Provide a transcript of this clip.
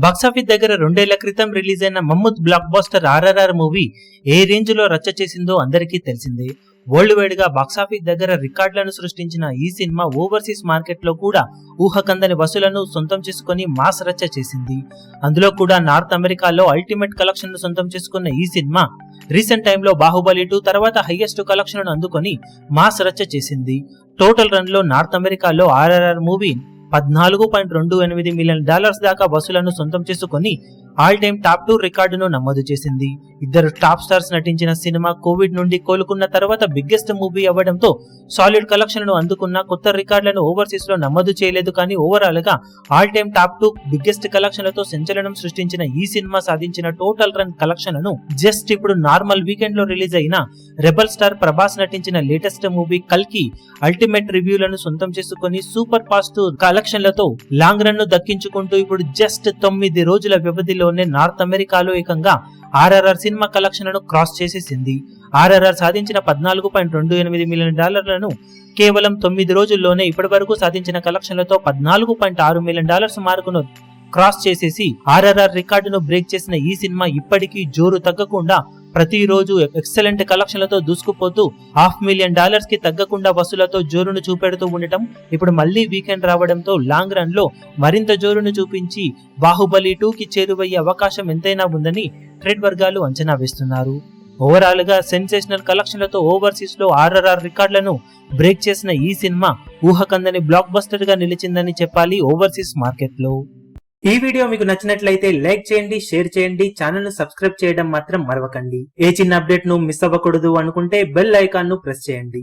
Box office దగ్గర 2 ఏళ్ల క్రితం రిలీజ్ అయిన మమ్మూత్ బ్లాక్ బస్టర్ ఆర్ఆర్ఆర్ మూవీ ఏ రేంజ్ లో రచ్చ చేసిందో అందరికీ తెలిసిందే. వరల్డ్ వైడ్ గా బాక్సాఫీస్ దగ్గర రికార్డులను సృష్టించిన ఈ సినిమా ఓవర్సీస్ మార్కెట్ లో కూడా ఊహకందని వసూలను సొంతం చేసుకుని మాస్ రచ్చ చేసింది. అందులో కూడా నార్త్ అమెరికాలో అల్టిమేట్ కలెక్షన్ ను సొంతం చేసుకున్న ఈ సినిమా రీసెంట్ టైంలో బాహుబలి 2 తర్వాత హైయెస్ట్ కలెక్షన్ అందుకొని మాస్ రచ్చ చేసింది. టోటల్ రన్ లో నార్త్ అమెరికాలో ఆర్ఆర్ఆర్ మూవీ $14.28 మిలియన్ దాకా వసూలను సొంతం చేసుకుని ఆల్ టైమ్ టాప్ 2 రికార్డును నమోదు చేసింది. ఇద్దరు టాప్ స్టార్స్ నటించిన సినిమా కోవిడ్ నుండి కోలుకున్న తర్వాత బిగ్గెస్ట్ మూవీ అవ్వడంతో సాలిడ్ కలెక్షన్ ను అందుకున్న కొత్త రికార్డులను ఓవర్సీస్ లో నమోదు చేయలేదు. కానీ ఓవరాల్ గా ఆల్ టైమ్ టాప్ 2 బిగ్గెస్ట్ కలెక్షన్లతో సంచలనం సృష్టించిన ఈ సినిమా సాధించిన టోటల్ రన్ కలెక్షన్ ను జస్ట్ ఇప్పుడు నార్మల్ వీకెండ్ లో రిలీజ్ అయిన రెబల్ స్టార్ ప్రభాస్ నటించిన లేటెస్ట్ మూవీ కల్కి అల్టిమేట్ రివ్యూలను సొంతం చేసుకుని సూపర్ ఫాస్ట్ కలెక్షన్లతో లాంగ్ రన్ ను దక్కించుకుంటూ ఇప్పుడు జస్ట్ 9 రోజుల వ్యవధిలోనే నార్త్ అమెరికాలో ఏకంగా ఆర్ఆర్ఆర్ సినిమా కలెక్షన్ ను క్రాస్ చేసేసింది. ఆర్ఆర్ఆర్ సాధించిన $14.28 మిలియన్ కేవలం 9 రోజుల్లోనే ఇప్పటి వరకు సాధించిన కలెక్షన్లతో $14.6 మిలియన్ మార్కును క్రాస్ చేసేసి ఆర్ఆర్ఆర్ రికార్డును బ్రేక్ చేసిన ఈ సినిమా ఇప్పటికీ జోరు తగ్గకుండా ప్రతిరోజు ఎక్సలెంట్ కలెక్షన్లతో దూసుకుపోతూ $500,000 కి తగ్గకుండా వసూలతో జోరును చూపెడుతూ ఉండటం ఇప్పుడు మళ్లీ వీకెండ్ రావడంతో లాంగ్ రన్ లో మరింత జోరును చూపించి బాహుబలి 2 కి చేరువయ్యే అవకాశం ఎంతైనా ఉందని ట్రేడ్ వర్గాలు అంచనా వేస్తున్నారు. ఓవరాల్ గా సెన్సేషనల్ కలెక్షన్లతో ఓవర్సీస్ లో ఆర్ఆర్ఆర్ రికార్డులను బ్రేక్ చేసిన ఈ సినిమా ఊహకందని బ్లాక్ బస్టర్ గా నిలిచిందని చెప్పాలి ఓవర్సీస్ మార్కెట్ లో. ఈ వీడియో మీకు నచ్చినట్లయితే లైక్ చేయండి, షేర్ చేయండి, ఛానల్ ను సబ్స్క్రైబ్ చేయడం మాత్రం మరవకండి. ఏ చిన్న అప్డేట్ ను మిస్ అవ్వకూడదు అనుకుంటే బెల్ ఐకాన్ ను ప్రెస్ చేయండి.